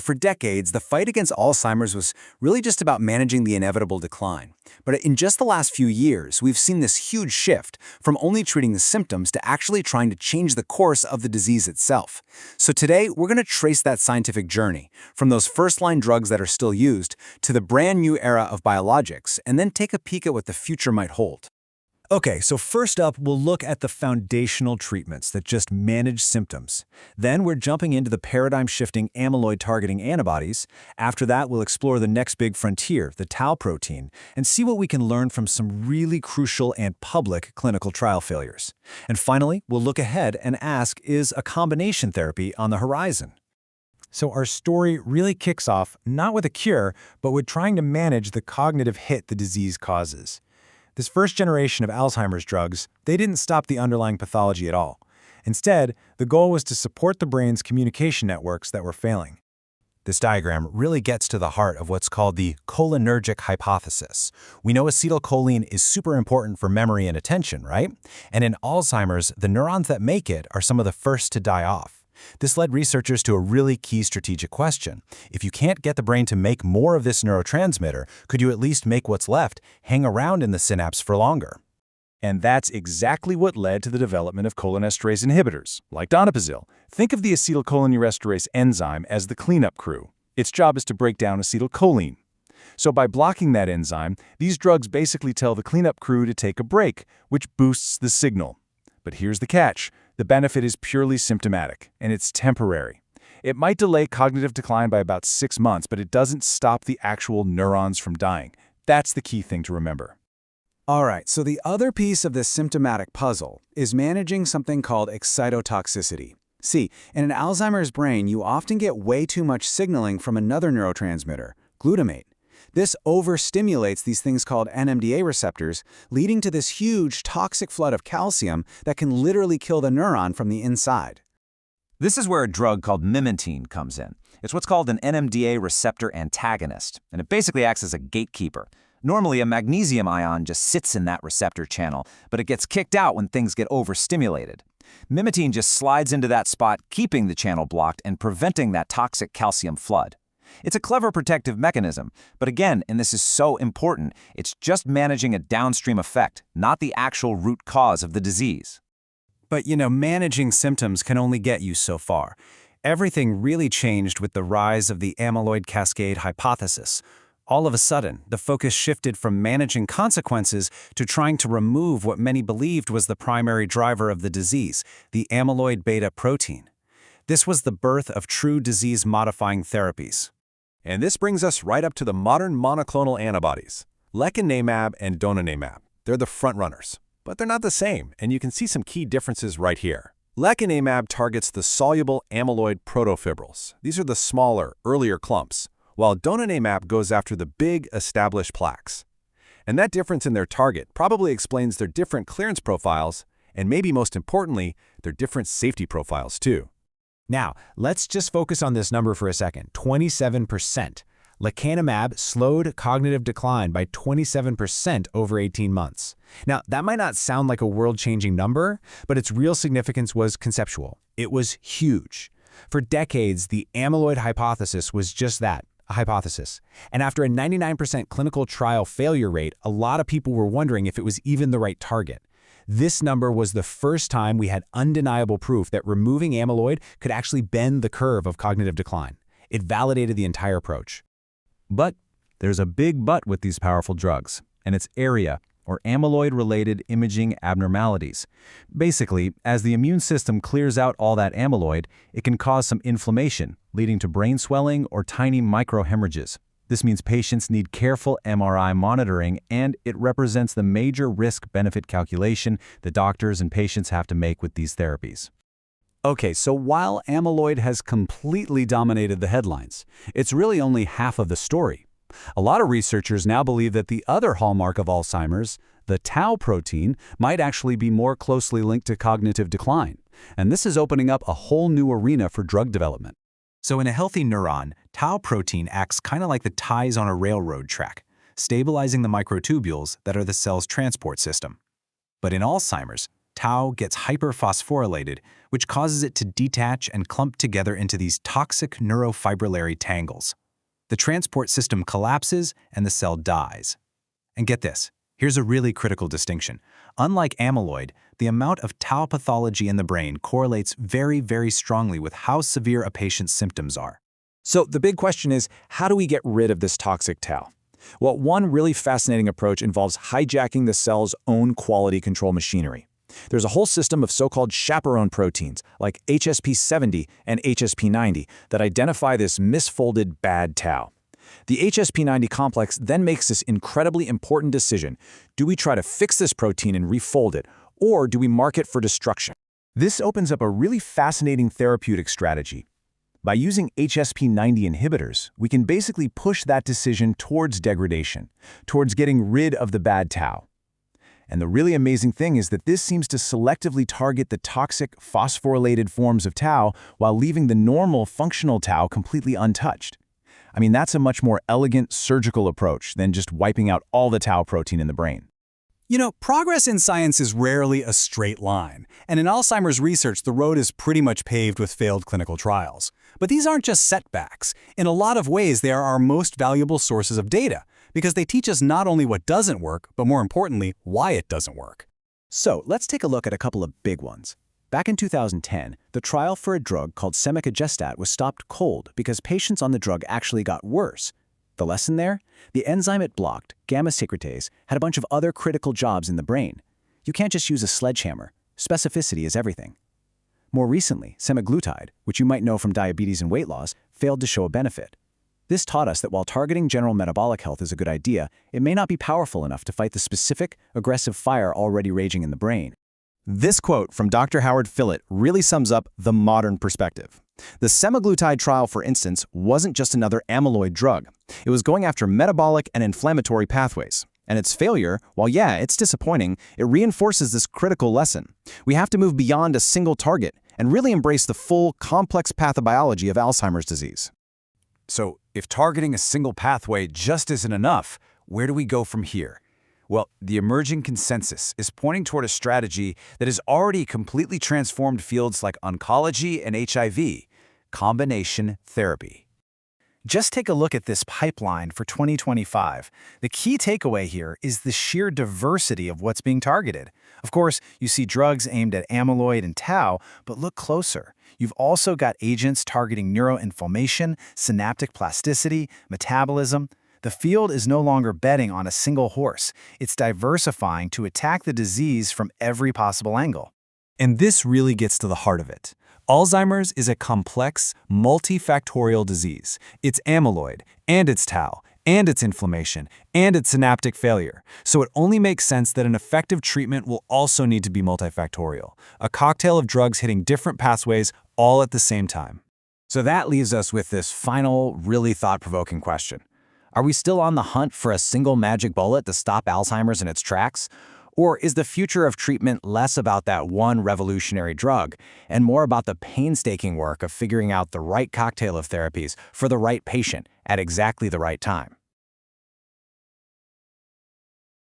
For decades, the fight against Alzheimer's was really just about managing the inevitable decline. But in just the last few years, we've seen this huge shift from only treating the symptoms to actually trying to change the course of the disease itself. So today, we're going to trace that scientific journey, from those first-line drugs that are still used to the brand new era of biologics, and then take a peek at what the future might hold. Okay, so first up, we'll look at the foundational treatments that just manage symptoms. Then we're jumping into the paradigm-shifting amyloid-targeting antibodies. After that, we'll explore the next big frontier, the tau protein, and see what we can learn from some really crucial and public clinical trial failures. And finally, we'll look ahead and ask, is a combination therapy on the horizon? So our story really kicks off not with a cure, but with trying to manage the cognitive hit the disease causes. This first generation of Alzheimer's drugs, they didn't stop the underlying pathology at all. Instead, the goal was to support the brain's communication networks that were failing. This diagram really gets to the heart of what's called the cholinergic hypothesis. We know acetylcholine is super important for memory and attention, right? And in Alzheimer's, the neurons that make it are some of the first to die off. This led researchers to a really key strategic question. If you can't get the brain to make more of this neurotransmitter, could you at least make what's left hang around in the synapse for longer? And that's exactly what led to the development of cholinesterase inhibitors, like donepezil. Think of the acetylcholinesterase enzyme as the cleanup crew. Its job is to break down acetylcholine. So by blocking that enzyme, these drugs basically tell the cleanup crew to take a break, which boosts the signal. But here's the catch. The benefit is purely symptomatic, and it's temporary. It might delay cognitive decline by about 6 months, but it doesn't stop the actual neurons from dying. That's the key thing to remember. All right, so the other piece of this symptomatic puzzle is managing something called excitotoxicity. See, in an Alzheimer's brain, you often get way too much signaling from another neurotransmitter, glutamate. This overstimulates these things called NMDA receptors, leading to this huge toxic flood of calcium that can literally kill the neuron from the inside. This is where a drug called memantine comes in. It's what's called an NMDA receptor antagonist, and it basically acts as a gatekeeper. Normally, a magnesium ion just sits in that receptor channel, but it gets kicked out when things get overstimulated. Memantine just slides into that spot, keeping the channel blocked and preventing that toxic calcium flood. It's a clever protective mechanism, but again, and this is so important, it's just managing a downstream effect, not the actual root cause of the disease. But managing symptoms can only get you so far. Everything really changed with the rise of the amyloid cascade hypothesis. All of a sudden, the focus shifted from managing consequences to trying to remove what many believed was the primary driver of the disease, the amyloid beta protein. This was the birth of true disease-modifying therapies. And this brings us right up to the modern monoclonal antibodies, lecanemab and donanemab. They're the frontrunners, but they're not the same, and you can see some key differences right here. Lecanemab targets the soluble amyloid protofibrils. These are the smaller, earlier clumps, while donanemab goes after the big, established plaques. And that difference in their target probably explains their different clearance profiles, and maybe most importantly, their different safety profiles too. Now, let's just focus on this number for a second, 27%. Lecanemab slowed cognitive decline by 27% over 18 months. Now, that might not sound like a world-changing number, but its real significance was conceptual. It was huge. For decades, the amyloid hypothesis was just that, a hypothesis. And after a 99% clinical trial failure rate, a lot of people were wondering if it was even the right target. This number was the first time we had undeniable proof that removing amyloid could actually bend the curve of cognitive decline. It validated the entire approach. But there's a big but with these powerful drugs, and it's ARIA, or amyloid-related imaging abnormalities. Basically, as the immune system clears out all that amyloid, it can cause some inflammation, leading to brain swelling or tiny microhemorrhages. This means patients need careful MRI monitoring, and it represents the major risk-benefit calculation that doctors and patients have to make with these therapies. Okay, so while amyloid has completely dominated the headlines, it's really only half of the story. A lot of researchers now believe that the other hallmark of Alzheimer's, the tau protein, might actually be more closely linked to cognitive decline. And this is opening up a whole new arena for drug development. So in a healthy neuron, tau protein acts kind of like the ties on a railroad track, stabilizing the microtubules that are the cell's transport system. But in Alzheimer's, tau gets hyperphosphorylated, which causes it to detach and clump together into these toxic neurofibrillary tangles. The transport system collapses and the cell dies. And get this, here's a really critical distinction. Unlike amyloid, the amount of tau pathology in the brain correlates very, very strongly with how severe a patient's symptoms are. So the big question is, how do we get rid of this toxic tau? Well, one really fascinating approach involves hijacking the cell's own quality control machinery. There's a whole system of so-called chaperone proteins, like HSP70 and HSP90, that identify this misfolded bad tau. The HSP90 complex then makes this incredibly important decision. Do we try to fix this protein and refold it, or do we mark it for destruction? This opens up a really fascinating therapeutic strategy. By using HSP90 inhibitors, we can basically push that decision towards degradation, towards getting rid of the bad tau. And the really amazing thing is that this seems to selectively target the toxic phosphorylated forms of tau while leaving the normal functional tau completely untouched. I mean, that's a much more elegant surgical approach than just wiping out all the tau protein in the brain. You know, progress in science is rarely a straight line, and in Alzheimer's research, the road is pretty much paved with failed clinical trials. But these aren't just setbacks. In a lot of ways, they are our most valuable sources of data, because they teach us not only what doesn't work, but more importantly, why it doesn't work. So let's take a look at a couple of big ones. Back in 2010, the trial for a drug called semaglutide was stopped cold because patients on the drug actually got worse. The lesson there? The enzyme it blocked, gamma secretase, had a bunch of other critical jobs in the brain. You can't just use a sledgehammer. Specificity is everything. More recently, semaglutide, which you might know from diabetes and weight loss, failed to show a benefit. This taught us that while targeting general metabolic health is a good idea, it may not be powerful enough to fight the specific, aggressive fire already raging in the brain. This quote from Dr. Howard Phillott really sums up the modern perspective. The semaglutide trial, for instance, wasn't just another amyloid drug. It was going after metabolic and inflammatory pathways. And its failure, while yeah, it's disappointing, it reinforces this critical lesson. We have to move beyond a single target and really embrace the full, complex pathobiology of Alzheimer's disease. So if targeting a single pathway just isn't enough, where do we go from here? Well, the emerging consensus is pointing toward a strategy that has already completely transformed fields like oncology and HIV: combination therapy. Just take a look at this pipeline for 2025. The key takeaway here is the sheer diversity of what's being targeted. Of course, you see drugs aimed at amyloid and tau, but look closer. You've also got agents targeting neuroinflammation, synaptic plasticity, metabolism. The field is no longer betting on a single horse. It's diversifying to attack the disease from every possible angle. And this really gets to the heart of it. Alzheimer's is a complex, multifactorial disease. It's amyloid, and it's tau, and it's inflammation, and it's synaptic failure. So it only makes sense that an effective treatment will also need to be multifactorial, a cocktail of drugs hitting different pathways all at the same time. So that leaves us with this final, really thought-provoking question. Are we still on the hunt for a single magic bullet to stop Alzheimer's in its tracks? Or is the future of treatment less about that one revolutionary drug and more about the painstaking work of figuring out the right cocktail of therapies for the right patient at exactly the right time?